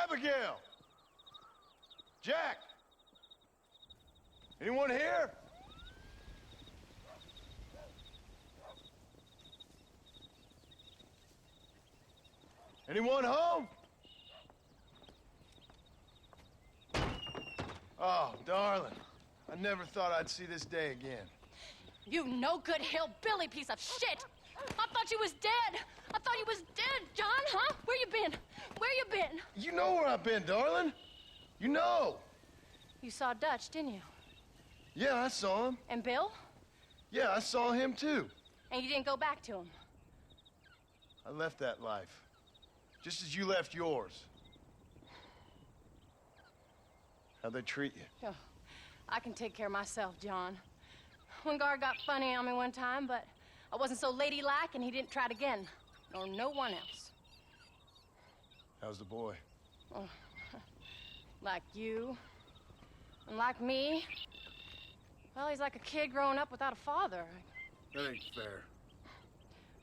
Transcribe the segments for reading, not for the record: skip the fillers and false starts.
Abigail! Jack! Anyone here? Anyone home? Oh, darling. I never thought I'd see this day again. You no-good hillbilly piece of shit! I thought you was dead! I thought you was dead, John, huh? Where you been? Where you been? You know where I've been, darling. You know. You saw Dutch, didn't you? Yeah, I saw him. And Bill? Yeah, I saw him too. And you didn't go back to him? I left that life. Just as you left yours. How'd they treat you? Oh, I can take care of myself, John. One guard got funny on me one time, but I wasn't so ladylike and he didn't try it again. Nor no one else. How's the boy? Oh, like you. And like me. Well, he's like a kid growing up without a father. That ain't fair.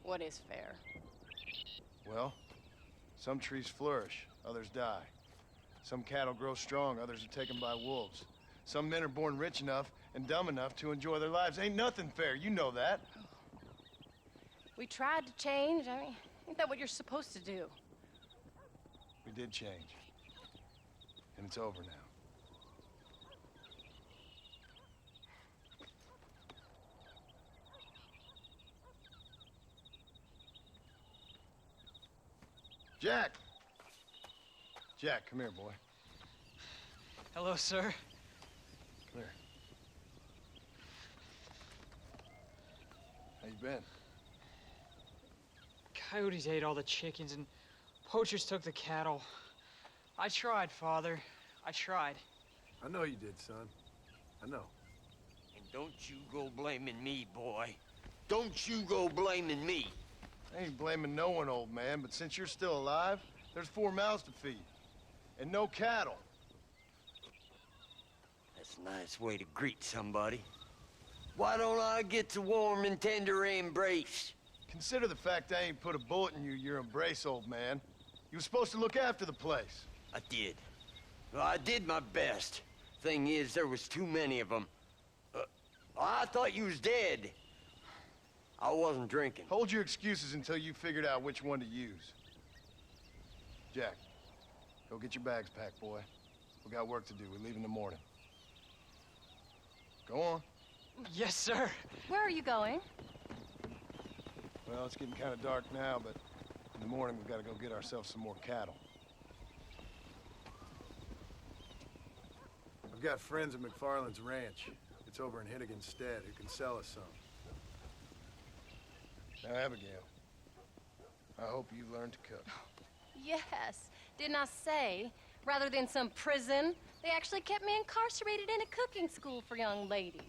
What is fair? Well, some trees flourish, others die. Some cattle grow strong, others are taken by wolves. Some men are born rich enough and dumb enough to enjoy their lives. Ain't nothing fair, you know that. We tried to change. I mean, ain't that what you're supposed to do? We did change. And it's over now. Jack! Jack, come here, boy. Hello, sir. Come here. How you been? Coyotes ate all the chickens and poachers took the cattle. I tried, Father. I tried. I know you did, son. I know. And don't you go blaming me, boy. Don't you go blaming me. I ain't blaming no one, old man, but since you're still alive, there's 4 mouths to feed. And no cattle. That's a nice way to greet somebody. Why don't I get the warm and tender embrace? Consider the fact I ain't put a bullet in your embrace, old man. You were supposed to look after the place. I did. Well, I did my best. Thing is, there was too many of them. I thought you was dead. I wasn't drinking. Hold your excuses until you figured out which one to use. Jack, go get your bags packed, boy. We got work to do. We leave in the morning. Go on. Yes, sir. Where are you going? Well, it's getting kind of dark now, but in the morning we've got to go get ourselves some more cattle. I've got friends at McFarland's ranch. It's over in Hittigan's Stead who can sell us some. Now, Abigail, I hope you learned to cook. Yes. Didn't I say, rather than some prison, they actually kept me incarcerated in a cooking school for young ladies.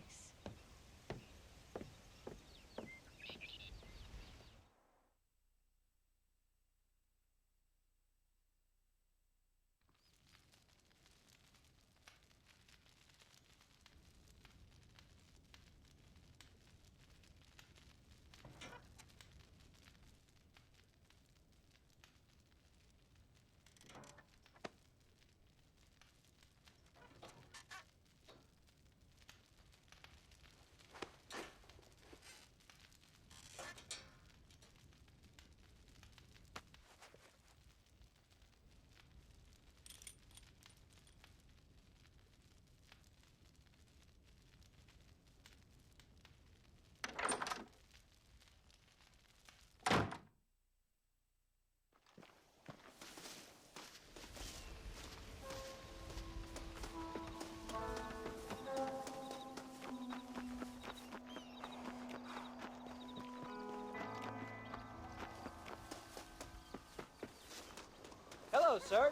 Hello, sir.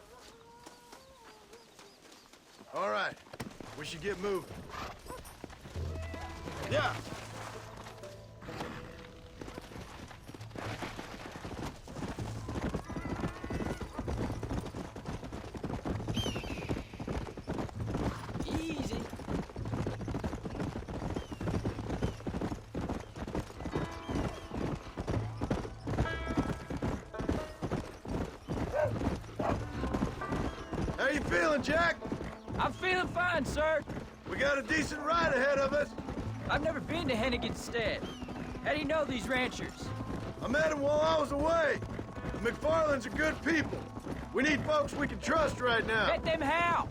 All right, we should get moving. Yeah. Easy. feeling, Jack? I'm feeling fine, sir. We got a decent ride ahead of us. I've never been to Hennigan's Stead. How do you know these ranchers? I met them while I was away. The McFarlands are good people. We need folks we can trust right now. Met them how?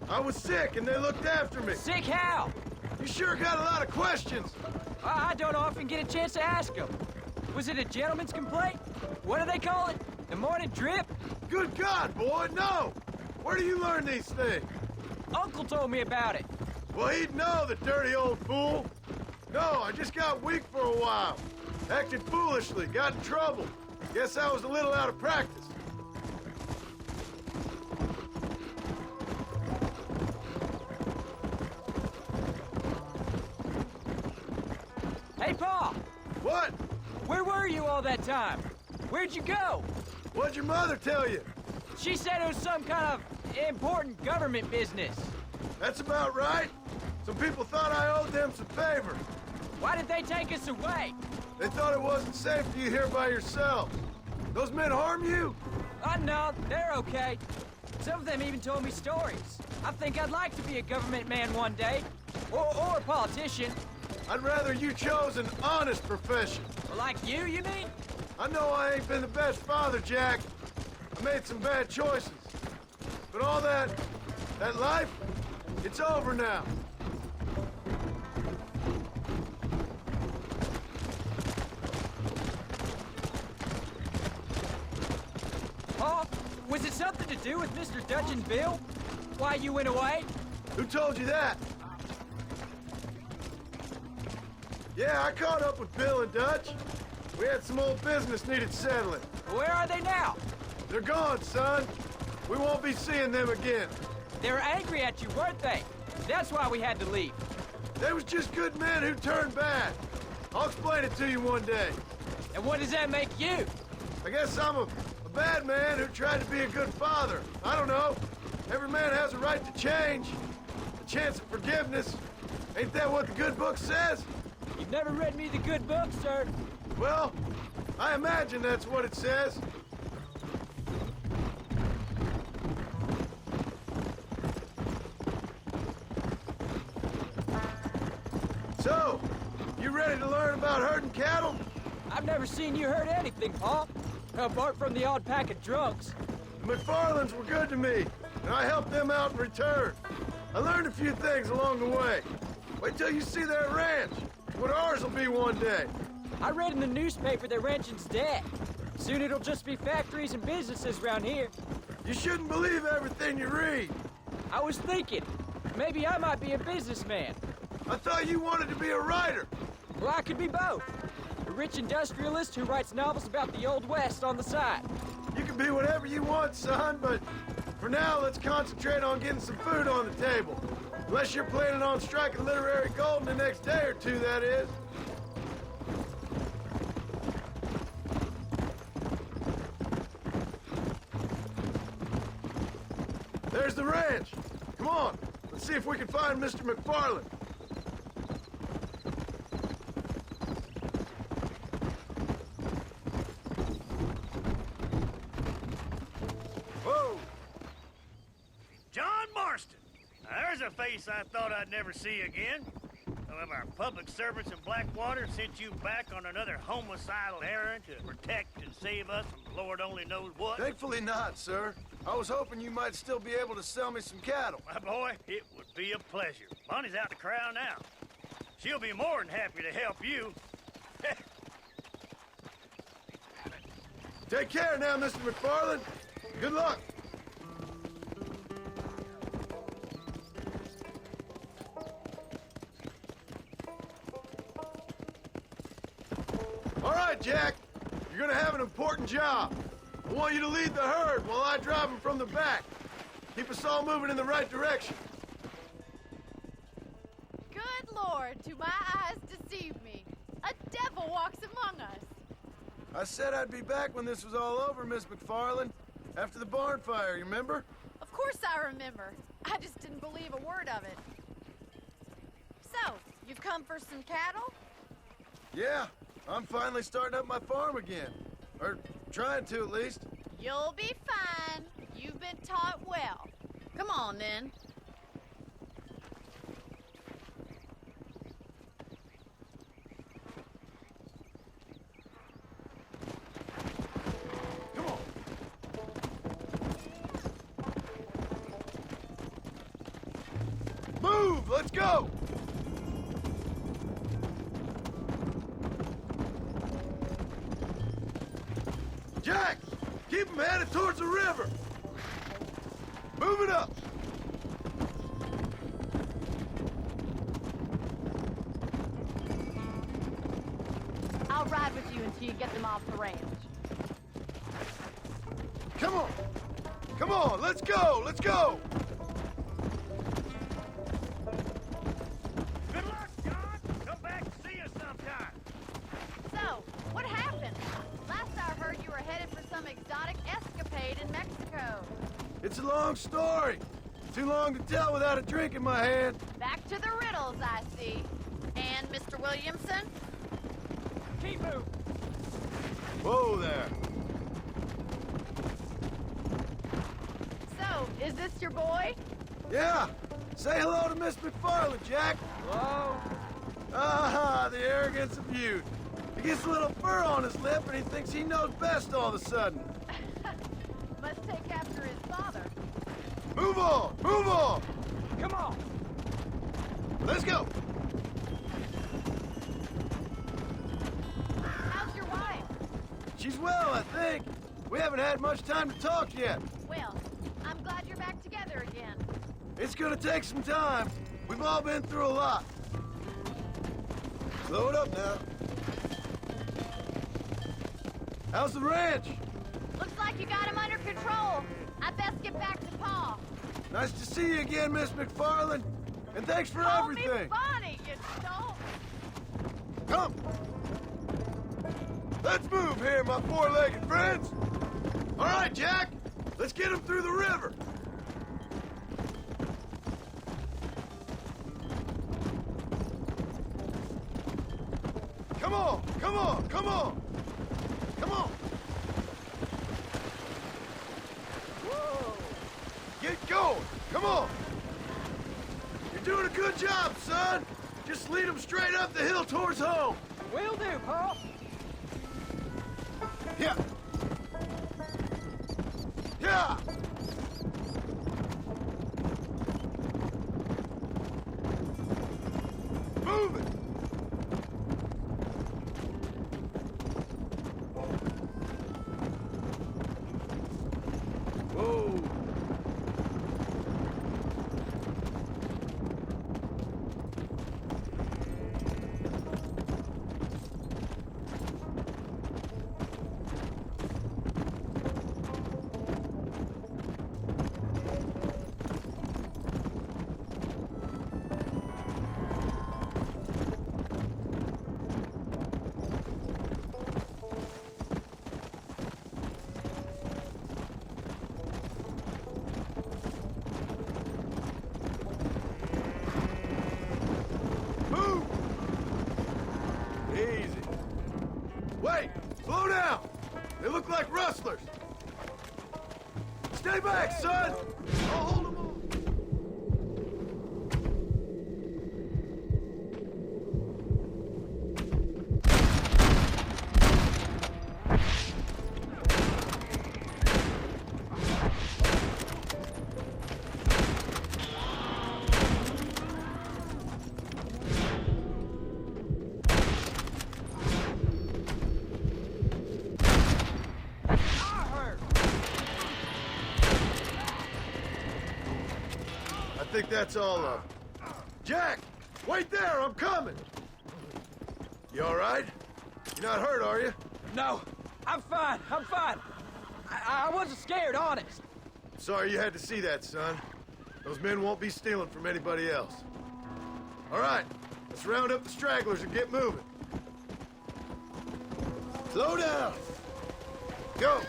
I was sick and they looked after me. Sick how? You sure got a lot of questions. I don't often get a chance to ask them. Was it a gentleman's complaint? What do they call it? The morning drip? Good God, boy, no! Where do you learn these things? Uncle told me about it. Well, he'd know, the dirty old fool. No, I just got weak for a while. Acted foolishly, got in trouble. Guess I was a little out of practice. Hey, Pa! What? Where were you all that time? Where'd you go? What'd your mother tell you? She said it was some kind of important government business. That's about right. Some people thought I owed them some favor. Why did they take us away? They thought it wasn't safe for you here by yourselves. Those men harm you? No, they're okay. Some of them even told me stories. I think I'd like to be a government man one day. Or a politician. I'd rather you chose an honest profession. Like you mean? I know I ain't been the best father, Jack. I made some bad choices. But all that life, it's over now. Pa, was it something to do with Mr. Dutch and Bill? Why you went away? Who told you that? Yeah, I caught up with Bill and Dutch. We had some old business needed settling. Where are they now? They're gone, son. We won't be seeing them again. They were angry at you, weren't they? That's why we had to leave. They was just good men who turned bad. I'll explain it to you one day. And what does that make you? I guess I'm a bad man who tried to be a good father. I don't know. Every man has a right to change. A chance of forgiveness. Ain't that what the good book says? You've never read me the good book, sir. Well, I imagine that's what it says. So, you ready to learn about herding cattle? I've never seen you hurt anything, Pa. Apart from the odd pack of drunks. The McFarlands were good to me, and I helped them out in return. I learned a few things along the way. Wait till you see their ranch. What ours will be one day. I read in the newspaper that ranching's dead. Soon it'll just be factories and businesses around here. You shouldn't believe everything you read. I was thinking, maybe I might be a businessman. I thought you wanted to be a writer. Well, I could be both. A rich industrialist who writes novels about the Old West on the side. You can be whatever you want, son, but for now, let's concentrate on getting some food on the table. Unless you're planning on striking literary gold in the next day or two, that is. There's the ranch. Come on, let's see if we can find Mr. McFarland. Whoa! John Marston. Now, there's a face I thought I'd never see again. Some of our public servants in Blackwater sent you back on another homicidal errand to protect and save us from Lord only knows what. Thankfully not, sir. I was hoping you might still be able to sell me some cattle. My boy, it would be a pleasure. Bonnie's out to corral now. She'll be more than happy to help you. Take care now, Mr. McFarland. Good luck. All right, Jack. You're gonna have an important job. I want you to lead the herd while I drive them from the back. Keep us all moving in the right direction. Good Lord, do my eyes deceive me? A devil walks among us. I said I'd be back when this was all over, Miss McFarland. After the barn fire, you remember? Of course I remember. I just didn't believe a word of it. So, you've come for some cattle? Yeah, I'm finally starting up my farm again. Or trying to, at least. You'll be fine. You've been taught well. Come on, then. Come on. Move! Let's go! Jack! Keep him headed towards the river! Move it up! I'll ride with you until you get them off the ranch. Come on! Come on, let's go! Let's go! Good luck, John. Come back and see us sometime. So, what happened? Last I heard, you were headed for some exotic escapade in Mexico. It's a long story. Too long to tell without a drink in my hand. Back to the riddles, I see. And Mr. Williamson? Keep moving. Whoa there. So, is this your boy? Yeah. Say hello to Miss McFarland, Jack. Hello? Ah, the arrogance of youth. He gets a little fur on his lip and he thinks he knows best all of a sudden. Must take after his father. Move on! Move on! Come on. Let's go! How's your wife? She's well, I think. We haven't had much time to talk yet. Well, I'm glad you're back together again. It's gonna take some time. We've all been through a lot. Slow it up now. How's the ranch? Looks like you got him under control. I best get back to Pa. Nice to see you again, Miss McFarland. And thanks for Call me everything. Bonnie, you don't. Come! Let's move here, my four-legged friends! All right, Jack! Let's get him through the river! Come on! Come on! Come on! Come on! Whoa! Get going! Come on! You're doing a good job, son! Just lead them straight up the hill towards home! Will do, Pa. Yeah! Yeah! Move it! Whoa! Move! Easy. Wait! Slow down! They look like rustlers! Stay back, son! I'll hold them on. I think that's all of them. Jack! Wait there! I'm coming! You all right? You're not hurt, are you? No, I'm fine. I'm fine. I wasn't scared, honest. Sorry you had to see that, son. Those men won't be stealing from anybody else. All right, let's round up the stragglers and get moving. Slow down. Go.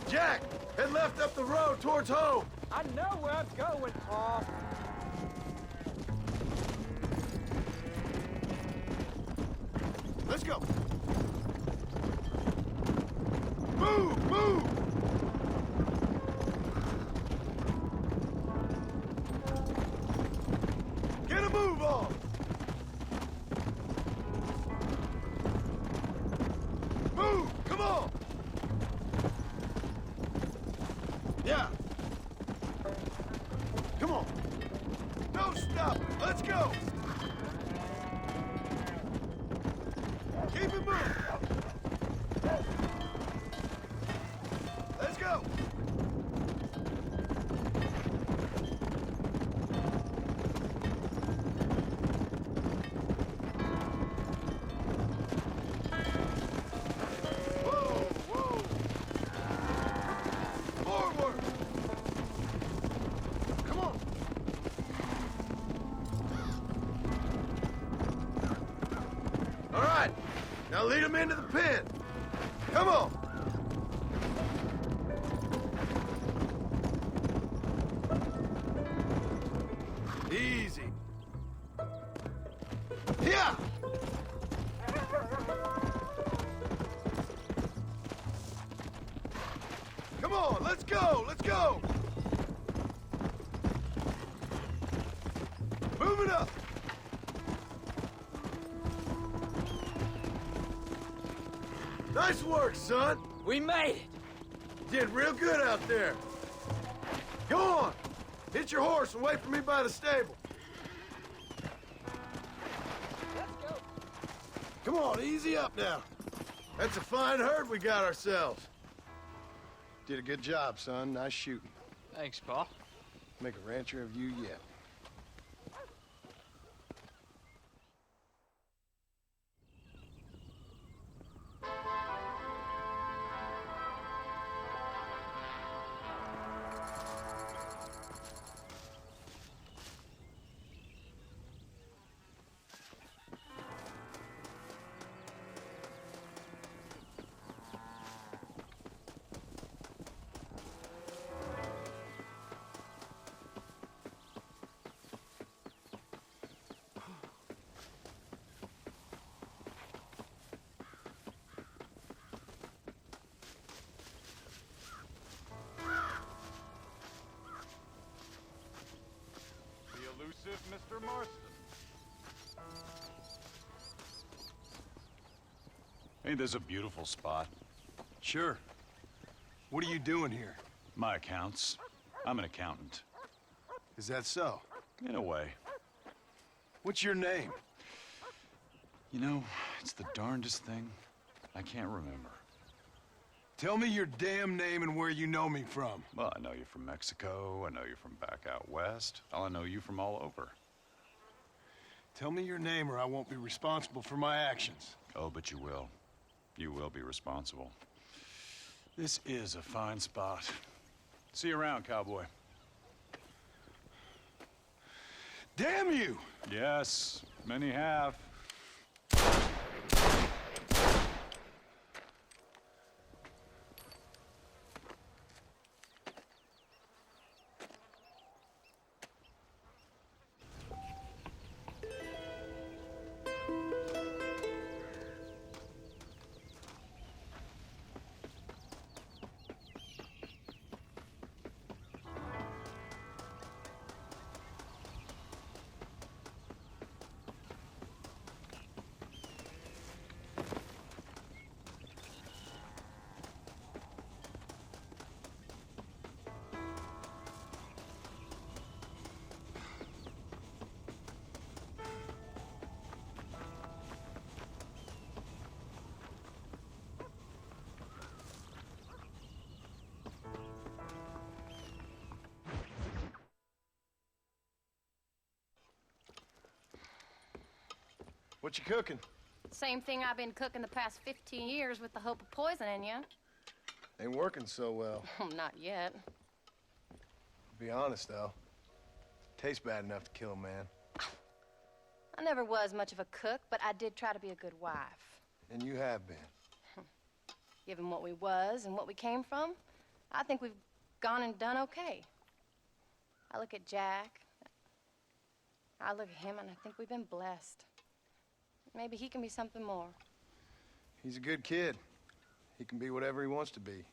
Jack, head left up the road towards home. I know where I'm going, Pa. Let's go. Move, move. on! Move! Come on! Yeah! Come on! No stopping! Let's go! Keep it moving! Let's go! Whoa, whoa! Forward! Come on! All right, now lead them into the pen. Come on! Easy. Yeah! Come on, let's go, let's go! Move it up! Nice work, son! We made it! Did real good out there. Go on! Hit your horse and wait for me by the stable. Let's go. Come on, easy up now. That's a fine herd we got ourselves. Did a good job, son. Nice shooting. Thanks, Pa. Make a rancher of you yet. Mr. Marston. Ain't this a beautiful spot? Sure. What are you doing here? My accounts. I'm an accountant. Is that so? In a way. What's your name? You know, it's the darndest thing. I can't remember. Tell me your damn name and where you know me from. Well, I know you from Mexico. I know you from back out west. I know you from all over. Tell me your name or I won't be responsible for my actions. Oh, but you will. You will be responsible. This is a fine spot. See you around, cowboy. Damn you! Yes, many have. What you cooking? Same thing I've been cooking the past 15 years with the hope of poisoning you. Ain't working so well. Not yet. Be honest, though. Tastes bad enough to kill a man. I never was much of a cook, but I did try to be a good wife. And you have been. Given what we was and what we came from, I think we've gone and done okay. I look at Jack. I look at him, and I think we've been blessed. Maybe he can be something more. He's a good kid. He can be whatever he wants to be.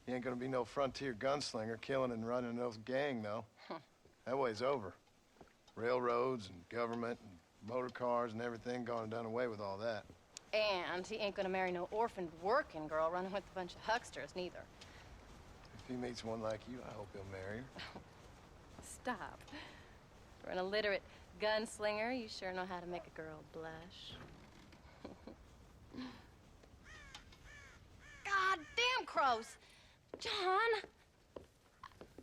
He ain't gonna be no frontier gunslinger killing and running no gang, though. That way's over. Railroads and government and motor cars and everything gone and done away with all that. And he ain't gonna marry no orphaned working girl running with a bunch of hucksters, neither. If he meets one like you, I hope he'll marry her. Stop. For an illiterate gunslinger, you sure know how to make a girl blush. God damn crows! John!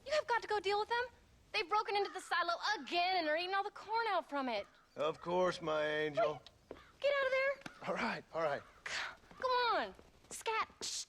You have got to go deal with them. They've broken into the silo again and are eating all the corn out from it. Of course, my angel. Wait, get out of there. All right, all right. Go on. Scat. Shh.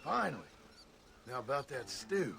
Finally. Now about that stew.